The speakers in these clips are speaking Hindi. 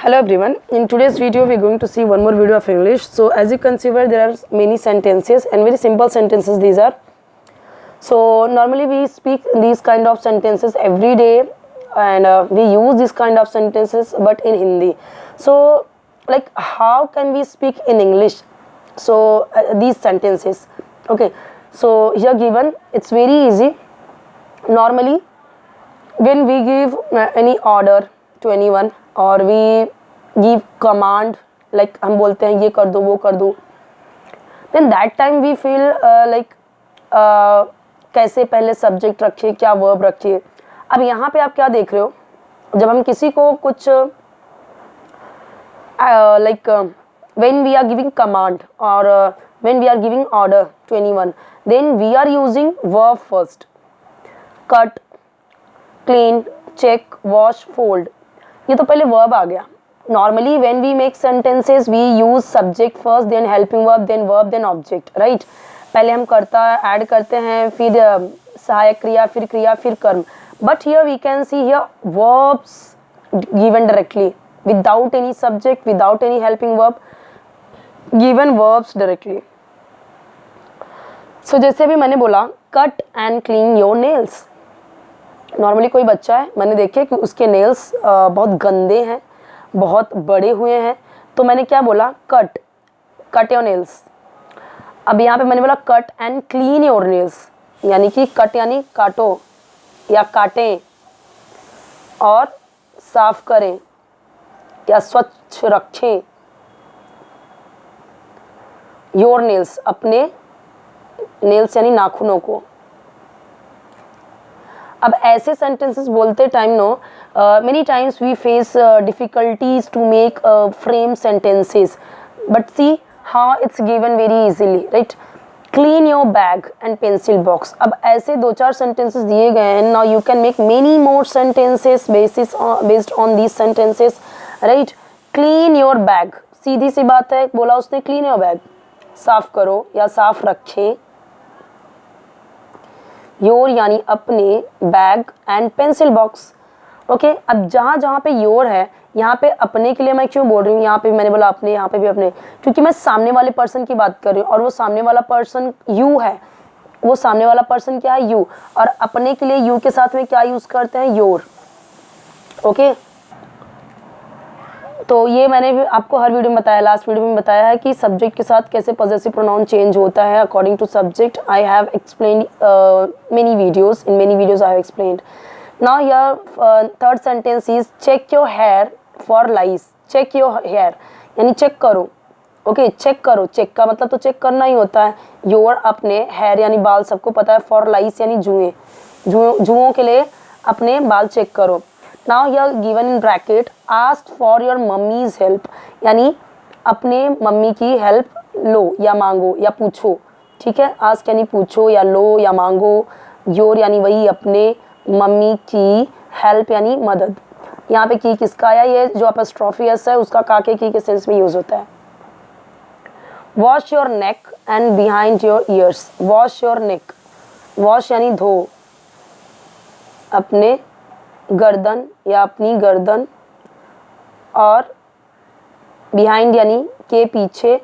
Hello everyone, in today's video we are going to see one more video of English. So as you can see where there are many sentences and very simple sentences these are. So normally we speak these kind of sentences every day and we use this kind of sentences but in Hindi. So like how can we speak in English? So these sentences, okay. So here given, it's very easy. Normally when we give any order to anyone और वी गिव कमांड लाइक हम बोलते हैं ये कर दो वो कर दो, then that time we feel like कैसे पहले सब्जेक्ट रखिए क्या वर्ब रखिए. अब यहाँ पे आप क्या देख रहे हो, जब हम किसी को कुछ like when we are giving command और when we are giving order to anyone, then we are using verb first. Cut, clean, check, wash, fold, ये तो पहले वर्ब आ गया. Normally when we make sentences we use subject first, then helping verb, then object, right. पहले हम कर्ता ऐड करते हैं, फिर सहायक क्रिया, फिर कर्म. But here we can see here verbs given directly without any subject, without any helping verb, given verbs directly. So जैसे अभी मैंने बोला cut and clean your nails. Normally कोई बच्चा है, मैंने देखे कि उसके नेल्स बहुत गंदे हैं, बहुत बड़े हुए हैं, तो मैंने क्या बोला, कट योर नेल्स. अब यहाँ पे मैंने बोला cut and clean your nails, यानी कि कट यानी काटो या काटें और साफ करें या स्वच्छ रखें. योर नेल्स, अपने नेल्स यानी नाखूनों को. अब ऐसे सेंटेंसेस बोलते time no many times we face difficulties to make frame sentences, but see how it's given very easily, right. Clean your bag and pencil box. अब ऐसे दो चार सेंटेंसेस दिए गए हैं. Now you can make many more sentences based on these sentences, right. Clean your bag, सीधी सी बात है, बोला उसने क्लीन योर बैग, साफ करो या साफ रखें. योर यानी अपने, bag and pencil box. Okay, अब जहाँ जहाँ पे योर है, यहाँ पे अपने के लिए मैं क्यों बोल रही हूँ, यहाँ पे मैंने बोला अपने, यहाँ पे भी अपने, क्योंकि मैं सामने वाले पर्सन की बात कर रही हूँ और वो सामने वाला पर्सन यू है. वो सामने वाला पर्सन क्या है, यू. और अपने के लिए यू के साथ में क्या यूज करते हैं, योर. ओके, तो ये मैंने भी आपको हर वीडियो में बताया, लास्ट वीडियो में बताया है कि सब्जेक्ट के साथ कैसे पॉजेसिव प्रोनाउन चेंज होता है according to subject. I have explained many videos, in many videos I have explained. Now your third sentence is check your hair for lice. Check your hair यानी चेक करो. ओके, चेक करो, चेक का मतलब तो चेक करना ही होता है. योर अपने, हेयर यानी बाल, सबको पता है. फॉर लाइस यानी जुएं, जुओं के लिए अपने बाल चेक करो. Now here given in bracket, ask for your mummy's help, यानी अपने मम्मी की हेल्प लो या मांगो या पूछो. ठीक है, ask यानी पूछो या लो या मांगो. योर यानी वही अपने, मम्मी की, हेल्प यानी मदद. यहाँ पे की किसका आया, ये जो अपस्ट्रॉफी एस है उसका काके की सेंस में यूज होता है. Wash your neck and behind your years. Wash your neck, wash यानी धो अपने गर्दन या अपनी गर्दन, और बिहाइंड यानी के पीछे,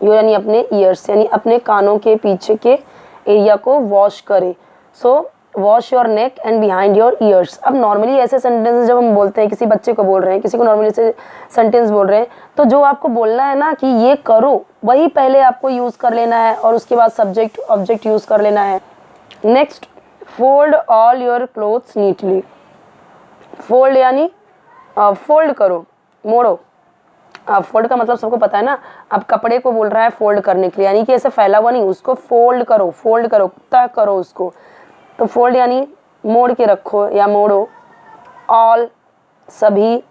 योर यानी अपने, ईयर्स यानी अपने कानों के पीछे के एरिया को वॉश करें. So wash your neck and behind your ears. अब नॉर्मली ऐसे सेंटेंस जब हम बोलते हैं, किसी बच्चे को बोल रहे हैं, किसी को नॉर्मली ऐसे सेंटेंस बोल रहे हैं, तो जो आपको बोलना है ना कि ये करो, वही पहले आपको यूज़ कर लेना है और उसके बाद सब्जेक्ट ऑब्जेक्ट यूज़ कर लेना है. Next, fold all your clothes neatly. Fold यानी फोल्ड करो, मोड़ो. फोल्ड का मतलब सबको पता है ना. अब कपड़े को बोल रहा है फोल्ड करने के लिए, यानी कि ऐसे फैला हुआ नहीं, उसको फोल्ड करो, तह करो उसको. तो फोल्ड यानी मोड़ के रखो या मोड़ो. ऑल सभी,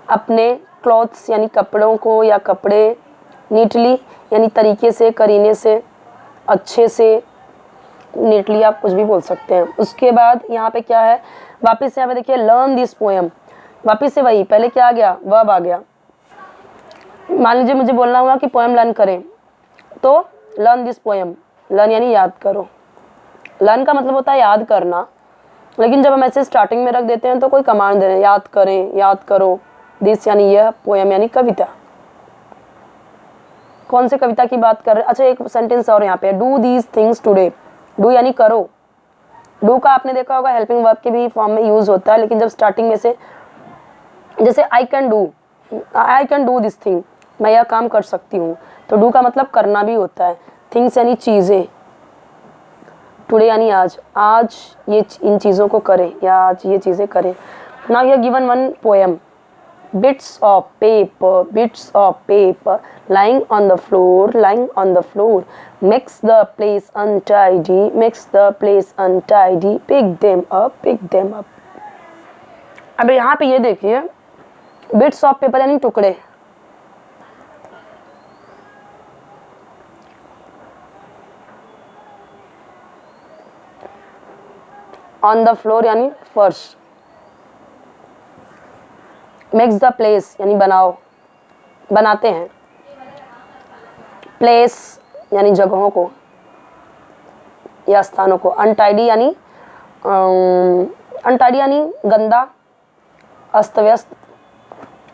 अपने, क्लॉथ्स यानी कपड़ों को या कपड़े, नीटली यानी तरीके से, करीने से, अच्छे से. नीटली आप कुछ भी बोल सकते हैं. उसके बाद यहाँ पे क्या है, वापस यहाँ पे देखिए लर्न दिस पोएम. वापस से वही, पहले क्या आ गया, वर्ब आ गया. मान लीजिए मुझे बोलना होगा कि पोएम लर्न करें, तो लर्न दिस पोएम. लर्न यानी याद करो. लर्न का मतलब होता है याद करना, लेकिन जब हम ऐसे स्टार्टिंग में रख देते हैं तो कोई कमांड दे रहे हैं, याद करें, याद करो। दिस यानी यह, पोएम यानी कविता। कौन से कविता की बात कर रहे हैं? अच्छा, एक सेंटेंस और यहाँ पे, do these things today. Do यानी करो। डू का आपने देखा होगा हेल्पिंग वर्ब के भी फॉर्म में यूज होता है, लेकिन जब स्टार्टिंग में से, जैसे I can do this thing, मैं यह काम कर सकती हूँ, तो डू का मतलब करना भी होता है। थिंग्स यानी चीज़ें, टुडे यानी आज, आज ये इन चीज़ों को करें या आज ये चीज़ें करें। Now you are given one poem, bits of paper lying on the floor makes the place untidy, pick them up। अब यहाँ पे ये देखिए, bits of paper यानी टुकड़े, on the floor यानी फर्श, मेक्स द प्लेस यानी बनाते हैं, प्लेस यानी जगहों को या स्थानों को, अनटाइडी यानी गंदा, अस्त व्यस्त।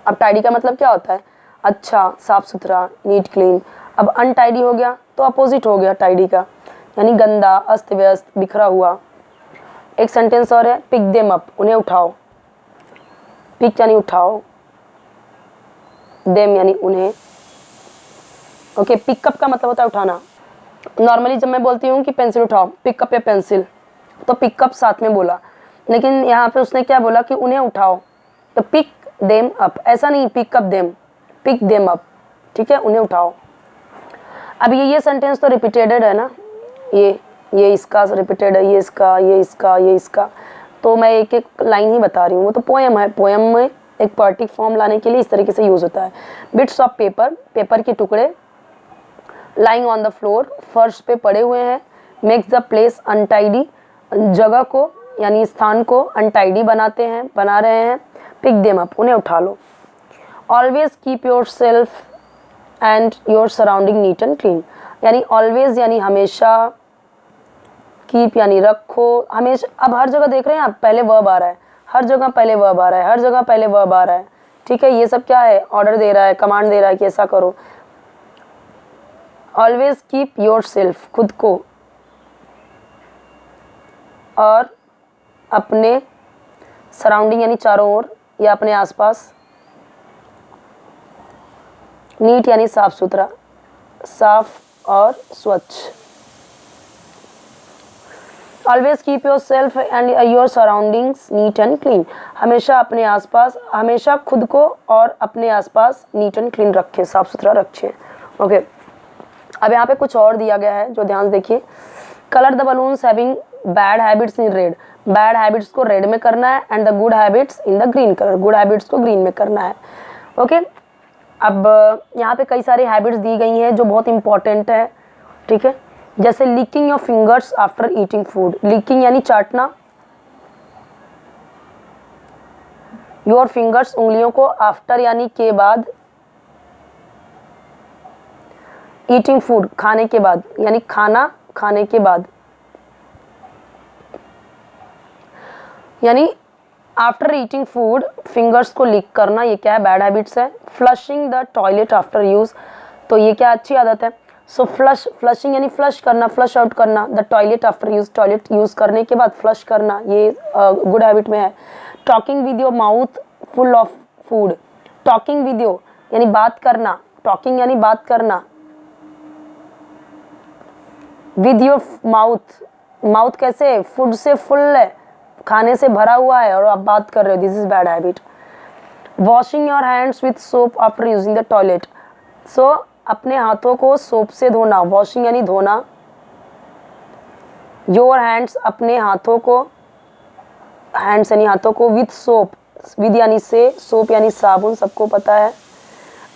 अब टाइडी का मतलब क्या होता है? अच्छा, साफ सुथरा, नीट क्लीन। अब अनटाइडी हो गया तो अपोजिट हो गया टाइडी का, यानी गंदा, अस्त व्यस्त, बिखरा हुआ। एक सेंटेंस और है, पिक देम अप, उन्हें उठाओ। पिक यानी उठाओ, देम यानी उन्हें। ओके, पिकअप का मतलब होता है उठाना। नॉर्मली जब मैं बोलती हूँ कि पेंसिल उठाओ, पिकअप या पेंसिल, तो पिकअप साथ में बोला, लेकिन यहाँ पे उसने क्या बोला कि उन्हें उठाओ, तो पिक देम अप। ऐसा नहीं pick up them, pick them up, ठीक है, उन्हें उठाओ। अब ये सेंटेंस तो रिपीटेड है ना, ये इसका रिपीटेड है, ये इसका, तो मैं एक एक लाइन ही बता रही हूँ। वो तो पोएम है, पोएम में एक पोएटिक फॉर्म लाने के लिए इस तरीके से यूज होता है। बिट्स ऑफ पेपर, पेपर के टुकड़े, लाइंग ऑन द फ्लोर, फर्श पे पड़े हुए हैं, मेक्स द प्लेस अनटाइडी, जगह को यानी स्थान को अनटाइडी बना रहे हैं, पिक देम अप, उन्हें उठा लो। Always keep yourself and your surrounding neat and clean, यानी ऑलवेज यानी हमेशा, कीप यानी रखो, हमेशा। अब हर जगह देख रहे हैं आप, पहले वर्ब आ रहा है, हर जगह पहले वर्ब आ रहा है, ठीक है। ये सब क्या है? ऑर्डर दे रहा है, कमांड दे रहा है कि ऐसा करो। ऑलवेज कीप योर सेल्फ, खुद को और अपने सराउंडिंग यानी चारों ओर या अपने आसपास, नीट यानी साफ सुथरा, साफ और स्वच्छ। Always keep yourself and your surroundings NEET and clean, हमेशा अपने आसपास, हमेशा खुद को और अपने आसपास नीट एंड क्लीन रखें, साफ सुथरा रखें। ओके, अब यहाँ पे कुछ और दिया गया है जो ध्यान देखिए। Colour the balloons having bad habits in red, bad habits को रेड में करना है, and the good habits in the green colour, good habits को ग्रीन में करना है। ओके, अब यहाँ पे कई सारी हैबिट्स दी गई हैं जो बहुत इंपॉर्टेंट है, ठीक है। जैसे leaking your fingers after eating food, leaking यानी चाटना, योर फिंगर्स उंगलियों को, आफ्टर यानी के बाद, ईटिंग फूड खाने के बाद, यानी खाना खाने के बाद, यानी आफ्टर ईटिंग फूड फिंगर्स को लीक करना, ये क्या है? बैड हैबिट्स है। Flushing the toilet after use, तो ये क्या अच्छी आदत है। सो फ्लशिंग यानी फ्लश करना, फ्लश आउट करना। The toilet after use, toilet use करने के बाद फ्लश करना, ये गुड हैबिट में है। Talking with your mouth full of food, talking with your यानी बात करना, टॉकिंग यानी बात करना, विद योर माउथ, माउथ कैसे? फूड से फुल है, खाने से भरा हुआ है और आप बात कर रहे हो, this is bad habit. Washing your hands with soap after using the toilet, so अपने हाथों को सोप से धोना, वॉशिंग यानी धोना। योर हैंड्स अपने हाथों को, हैंड्स यानी हाथों को, विथ सोप, विद यानी से, सोप यानी साबुन, सबको पता है।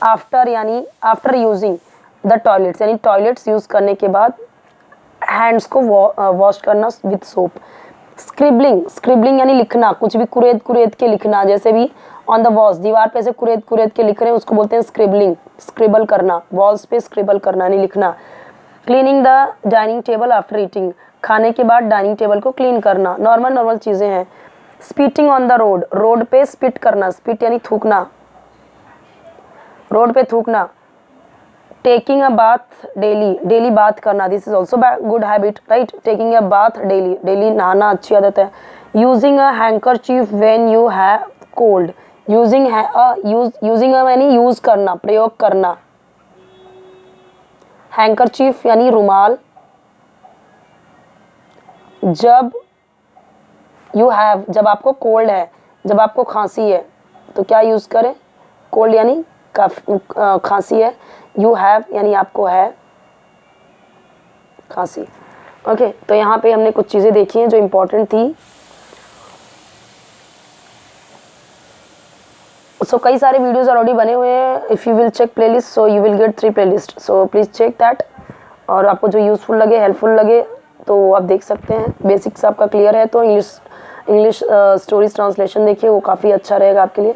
आफ्टर यानी आफ्टर यूजिंग द टॉयलेट्स, यानी टॉयलेट्स यूज करने के बाद हैंड्स को वॉश करना विथ सोप। स्क्रिबलिंग, स्क्रिबलिंग यानी लिखना, कुछ भी कुरेद कुरेद के लिखना, जैसे भी ऑन द वॉल्स, दीवार पे से कुरेद कुरेद के लिख रहे हैं, उसको बोलते हैं स्क्रिबलिंग, स्क्रिबल करना, वॉल्स पे स्क्रिबल करना यानी लिखना। Cleaning the dining table after eating, खाने के बाद डाइनिंग टेबल को क्लीन करना, नॉर्मल चीज़ें हैं। Spitting on the road, road पे स्पिट करना, स्पिट यानी थूकना, रोड पे थूकना। Taking a bath daily, daily बात करना, this is also good habit, right. Taking a bath daily, daily नहाना अच्छी आदत है। Using a handkerchief when you have cold, using यानी यूज करना, प्रयोग करना। हैंकरचीफ यानी रुमाल। जब यू हैव, जब आपको कोल्ड है, जब आपको खांसी है तो क्या यूज करें? कोल्ड यानी खांसी है, यू हैव यानी आपको है खांसी। ओके, तो यहाँ पे हमने कुछ चीज़ें देखी हैं जो इम्पोर्टेंट थी। सो कई सारे वीडियोस ऑलरेडी बने हुए हैं। If you will check playlist, so you will get 3 playlist, so please check that. और आपको जो यूज़फुल लगे, हेल्पफुल लगे तो आप देख सकते हैं। बेसिक्स आपका क्लियर है तो इंग्लिश स्टोरीज ट्रांसलेशन देखिए, वो काफ़ी अच्छा रहेगा आपके लिए।